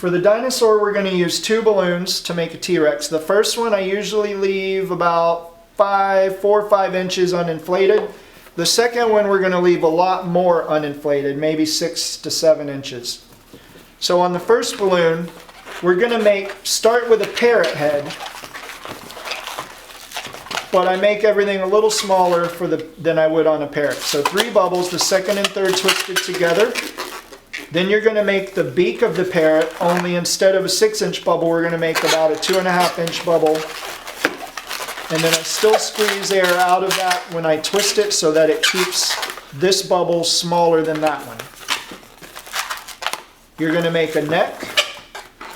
For the dinosaur, we're going to use 2 balloons to make a T-Rex. The first one I usually leave about 4 or 5 inches uninflated. The second one we're going to leave a lot more uninflated, maybe 6 to 7 inches. So on the first balloon, we're going to start with a parrot head, but I make everything a little smaller than I would on a parrot. So 3 bubbles, the second and third twisted together. Then you're going to make the beak of the parrot, only instead of a 6-inch bubble, we're going to make about a 2.5-inch bubble. And then I still squeeze air out of that when I twist it so that it keeps this bubble smaller than that one. You're going to make a neck.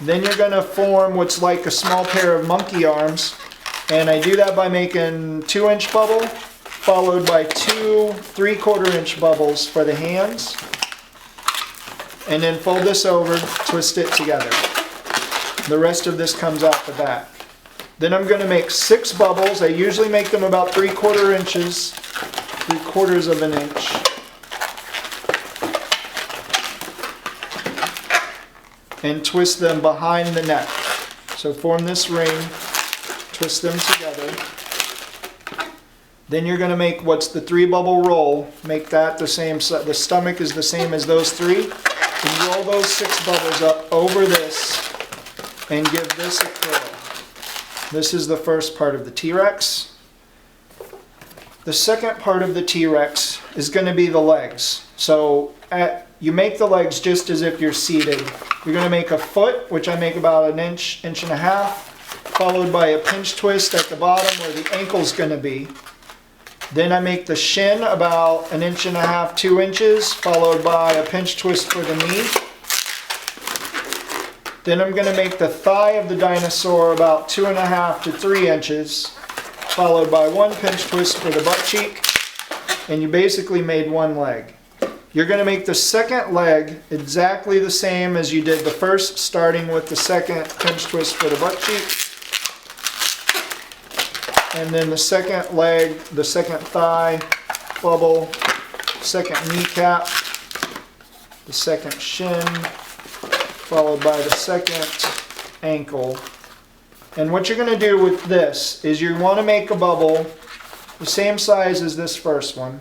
Then you're going to form what's like a small pair of monkey arms. And I do that by making 2-inch bubble, followed by 2 3/4-inch bubbles for the hands. And then fold this over, twist it together. The rest of this comes out the back. Then I'm going to make 6 bubbles. I usually make them about 3/4 inches, 3/4 of an inch. And twist them behind the neck. So form this ring, twist them together. Then you're going to make what's the 3-bubble roll. Make that the same, the stomach is the same as those 3. And roll those 6 bubbles up over this and give this a curl. This is the first part of the T-Rex. The second part of the T-Rex is going to be the legs. So you make the legs just as if you're seated. You're going to make a foot, which I make about an inch, 1.5 inches, followed by a pinch twist at the bottom where the ankle's going to be. Then I make the shin about 1.5 inches, 2 inches, followed by a pinch twist for the knee. Then I'm going to make the thigh of the dinosaur about 2.5 to 3 inches, followed by 1 pinch twist for the butt cheek. And you basically made 1 leg. You're going to make the second leg exactly the same as you did the first, starting with the second pinch twist for the butt cheek. And then the second leg, the second thigh, bubble, second kneecap, the second shin, followed by the second ankle. And what you're going to do with this is you want to make a bubble the same size as this first one.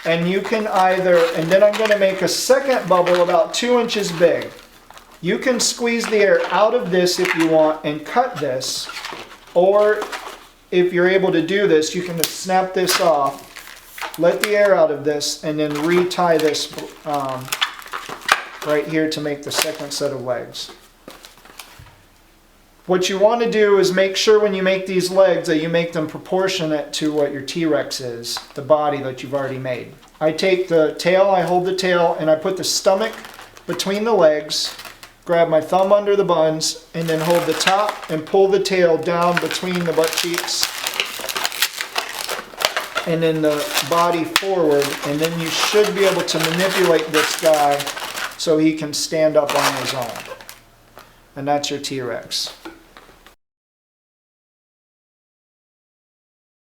And you can and then I'm going to make a second bubble about 2 inches big. You can squeeze the air out of this if you want and cut this, or if you're able to do this, you can just snap this off, let the air out of this, and then retie this right here to make the second set of legs. What you want to do is make sure when you make these legs that you make them proportionate to what your T-Rex is, the body that you've already made. I take the tail, I hold the tail, and I put the stomach between the legs, grab my thumb under the buns, and then hold the top and pull the tail down between the butt cheeks. And then the body forward, and then you should be able to manipulate this guy so he can stand up on his own. And that's your T-Rex.